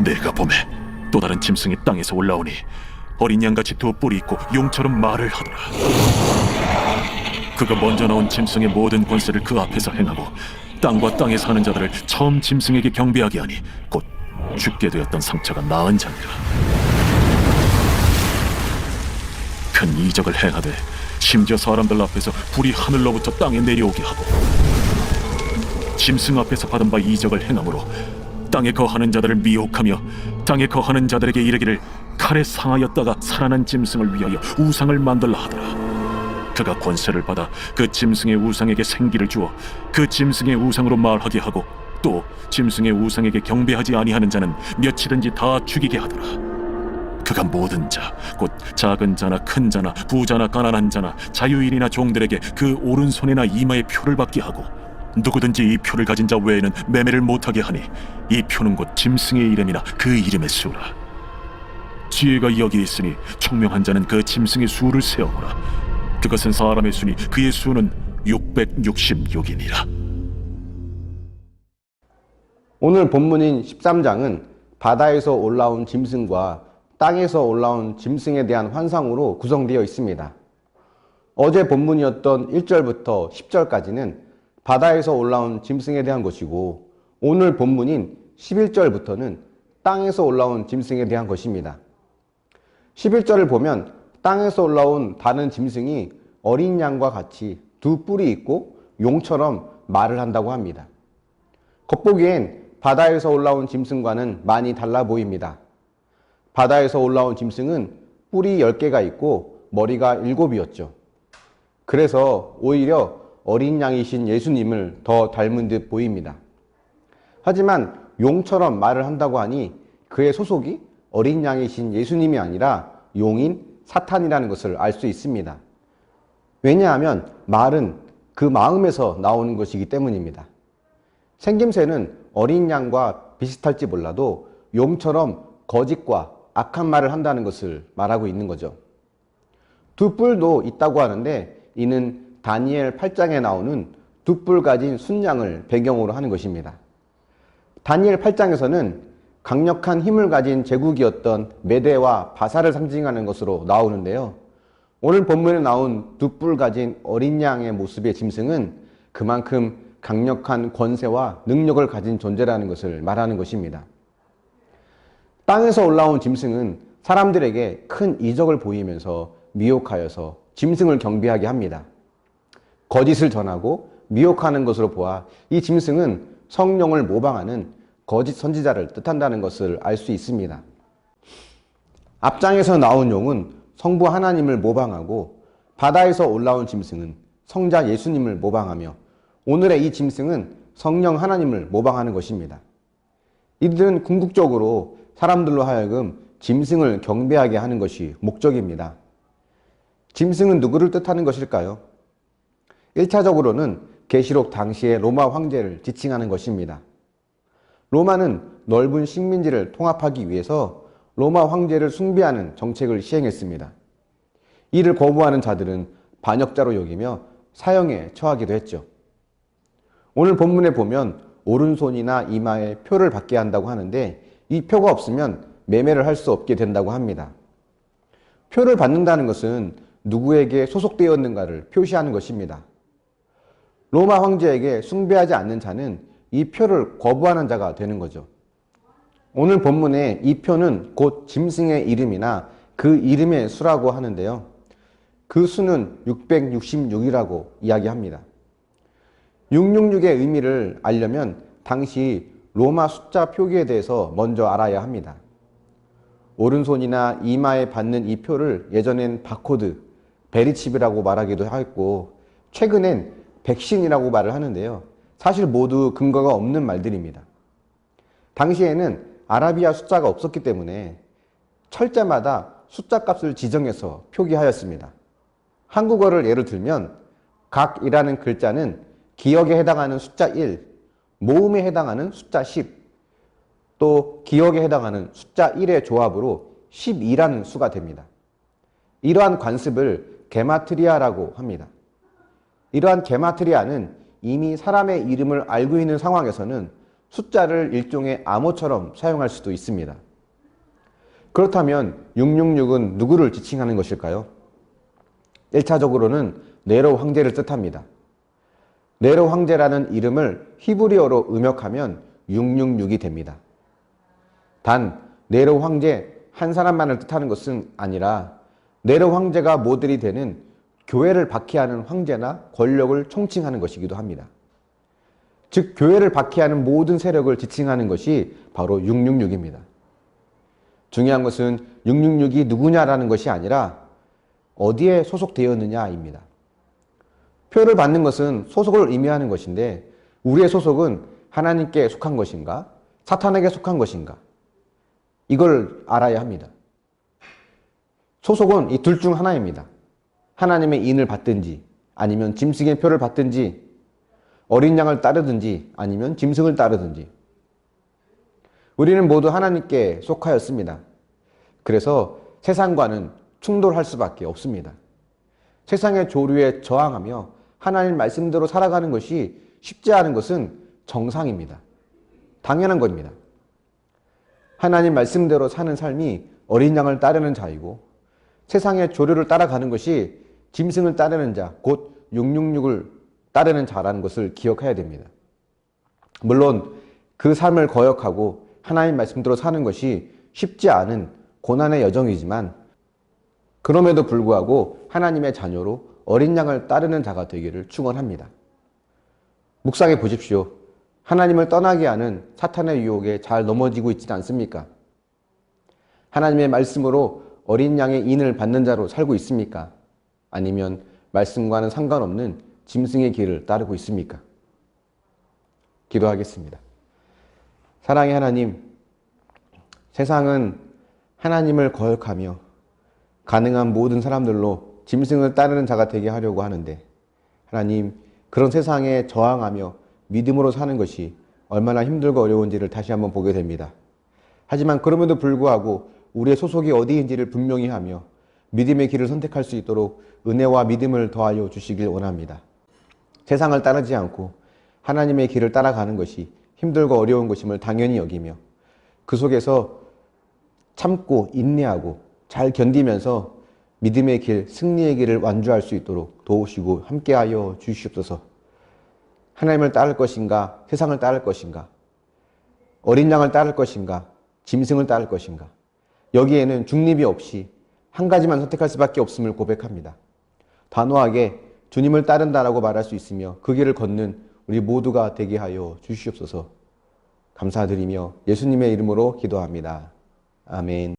내가 보매 또 다른 짐승이 땅에서 올라오니 어린 양같이 두 뿔이 있고 용처럼 말을 하더라. 그가 먼저 나온 짐승의 모든 권세를 그 앞에서 행하고 땅과 땅에 사는 자들을 처음 짐승에게 경배하게 하니 곧 죽게 되었던 상처가 나은 자니라. 큰 이적을 행하되 심지어 사람들 앞에서 불이 하늘로부터 땅에 내려오게 하고 짐승 앞에서 받은 바 이적을 행함으로 땅에 거하는 자들을 미혹하며 땅에 거하는 자들에게 이르기를 칼에 상하였다가 살아난 짐승을 위하여 우상을 만들라 하더라. 그가 권세를 받아 그 짐승의 우상에게 생기를 주어 그 짐승의 우상으로 말하게 하고 또 짐승의 우상에게 경배하지 아니하는 자는 몇이든지 다 죽이게 하더라. 그가 모든 자, 곧 작은 자나 큰 자나 부자나 가난한 자나 자유인이나 종들에게 그 오른손이나 이마에 표를 받게 하고 누구든지 이 표를 가진 자 외에는 매매를 못하게 하니 이 표는 곧 짐승의 이름이나 그 이름의 수라. 지혜가 여기 있으니 총명한 자는 그 짐승의 수를 세어보라. 그것은 사람의 수니 그의 수는 666이니라. 오늘 본문인 13장은 바다에서 올라온 짐승과 땅에서 올라온 짐승에 대한 환상으로 구성되어 있습니다. 어제 본문이었던 1절부터 10절까지는 바다에서 올라온 짐승에 대한 것이고 오늘 본문인 11절부터는 땅에서 올라온 짐승에 대한 것입니다. 11절을 보면 땅에서 올라온 다른 짐승이 어린 양과 같이 두 뿔이 있고 용처럼 말을 한다고 합니다. 겉보기엔 바다에서 올라온 짐승과는 많이 달라 보입니다. 바다에서 올라온 짐승은 뿔이 10개가 있고 머리가 7이었죠. 그래서 오히려 어린 양이신 예수님을 더 닮은 듯 보입니다. 하지만 용처럼 말을 한다고 하니 그의 소속이 어린 양이신 예수님이 아니라 용인 사탄이라는 것을 알 수 있습니다. 왜냐하면 말은 그 마음에서 나오는 것이기 때문입니다. 생김새는 어린 양과 비슷할지 몰라도 용처럼 거짓과 악한 말을 한다는 것을 말하고 있는 거죠. 두 뿔도 있다고 하는데 이는 다니엘 8장에 나오는 두 뿔 가진 순양을 배경으로 하는 것입니다. 다니엘 8장에서는 강력한 힘을 가진 제국이었던 메대와 바사를 상징하는 것으로 나오는데요. 오늘 본문에 나온 두 뿔 가진 어린 양의 모습의 짐승은 그만큼 강력한 권세와 능력을 가진 존재라는 것을 말하는 것입니다. 땅에서 올라온 짐승은 사람들에게 큰 이적을 보이면서 미혹하여서 짐승을 경배하게 합니다. 거짓을 전하고 미혹하는 것으로 보아 이 짐승은 성령을 모방하는 거짓 선지자를 뜻한다는 것을 알 수 있습니다. 앞장에서 나온 용은 성부 하나님을 모방하고 바다에서 올라온 짐승은 성자 예수님을 모방하며 오늘의 이 짐승은 성령 하나님을 모방하는 것입니다. 이들은 궁극적으로 사람들로 하여금 짐승을 경배하게 하는 것이 목적입니다. 짐승은 누구를 뜻하는 것일까요? 1차적으로는 계시록 당시의 로마 황제를 지칭하는 것입니다. 로마는 넓은 식민지를 통합하기 위해서 로마 황제를 숭배하는 정책을 시행했습니다. 이를 거부하는 자들은 반역자로 여기며 사형에 처하기도 했죠. 오늘 본문에 보면 오른손이나 이마에 표를 받게 한다고 하는데 이 표가 없으면 매매를 할 수 없게 된다고 합니다. 표를 받는다는 것은 누구에게 소속되었는가를 표시하는 것입니다. 로마 황제에게 숭배하지 않는 자는 이 표를 거부하는 자가 되는 거죠. 오늘 본문의 이 표는 곧 짐승의 이름이나 그 이름의 수라고 하는데요. 그 수는 666이라고 이야기합니다. 666의 의미를 알려면 당시 로마 숫자 표기에 대해서 먼저 알아야 합니다. 오른손이나 이마에 받는 이 표를 예전엔 바코드, 베리칩이라고 말하기도 했고 최근엔 백신이라고 말을 하는데요. 사실 모두 근거가 없는 말들입니다. 당시에는 아라비아 숫자가 없었기 때문에 철자마다 숫자 값을 지정해서 표기하였습니다. 한국어를 예를 들면 각이라는 글자는 기억에 해당하는 숫자 1, 모음에 해당하는 숫자 10, 또 기억에 해당하는 숫자 1의 조합으로 12라는 수가 됩니다. 이러한 관습을 게마트리아라고 합니다. 이러한 게마트리아는 이미 사람의 이름을 알고 있는 상황에서는 숫자를 일종의 암호처럼 사용할 수도 있습니다. 그렇다면 666은 누구를 지칭하는 것일까요? 1차적으로는 네로 황제를 뜻합니다. 네로 황제라는 이름을 히브리어로 음역하면 666이 됩니다. 단 네로 황제 한 사람만을 뜻하는 것은 아니라 네로 황제가 모델이 되는 교회를 박해하는 황제나 권력을 총칭하는 것이기도 합니다. 즉 교회를 박해하는 모든 세력을 지칭하는 것이 바로 666입니다. 중요한 것은 666이 누구냐라는 것이 아니라 어디에 소속되었느냐입니다. 표를 받는 것은 소속을 의미하는 것인데 우리의 소속은 하나님께 속한 것인가? 사탄에게 속한 것인가? 이걸 알아야 합니다. 소속은 이 둘 중 하나입니다. 하나님의 인을 받든지 아니면 짐승의 표를 받든지 어린 양을 따르든지 아니면 짐승을 따르든지 우리는 모두 하나님께 속하였습니다. 그래서 세상과는 충돌할 수밖에 없습니다. 세상의 조류에 저항하며 하나님 말씀대로 살아가는 것이 쉽지 않은 것은 정상입니다. 당연한 겁니다. 하나님 말씀대로 사는 삶이 어린 양을 따르는 자이고 세상의 조류를 따라가는 것이 짐승을 따르는 자, 곧 666을 따르는 자라는 것을 기억해야 됩니다. 물론 그 삶을 거역하고 하나님 말씀대로 사는 것이 쉽지 않은 고난의 여정이지만 그럼에도 불구하고 하나님의 자녀로 어린 양을 따르는 자가 되기를 축원합니다. 묵상해 보십시오. 하나님을 떠나게 하는 사탄의 유혹에 잘 넘어지고 있지 않습니까? 하나님의 말씀으로 어린 양의 인을 받는 자로 살고 있습니까? 아니면 말씀과는 상관없는 짐승의 길을 따르고 있습니까? 기도하겠습니다. 사랑의 하나님, 세상은 하나님을 거역하며 가능한 모든 사람들로 짐승을 따르는 자가 되게 하려고 하는데 하나님, 그런 세상에 저항하며 믿음으로 사는 것이 얼마나 힘들고 어려운지를 다시 한번 보게 됩니다. 하지만 그럼에도 불구하고 우리의 소속이 어디인지를 분명히 하며 믿음의 길을 선택할 수 있도록 은혜와 믿음을 더하여 주시길 원합니다. 세상을 따르지 않고 하나님의 길을 따라가는 것이 힘들고 어려운 것임을 당연히 여기며 그 속에서 참고 인내하고 잘 견디면서 믿음의 길, 승리의 길을 완주할 수 있도록 도우시고 함께하여 주시옵소서. 하나님을 따를 것인가, 세상을 따를 것인가, 어린 양을 따를 것인가, 짐승을 따를 것인가, 여기에는 중립이 없이 한 가지만 선택할 수밖에 없음을 고백합니다. 단호하게 주님을 따른다라고 말할 수 있으며 그 길을 걷는 우리 모두가 되게 하여 주시옵소서. 감사드리며 예수님의 이름으로 기도합니다. 아멘.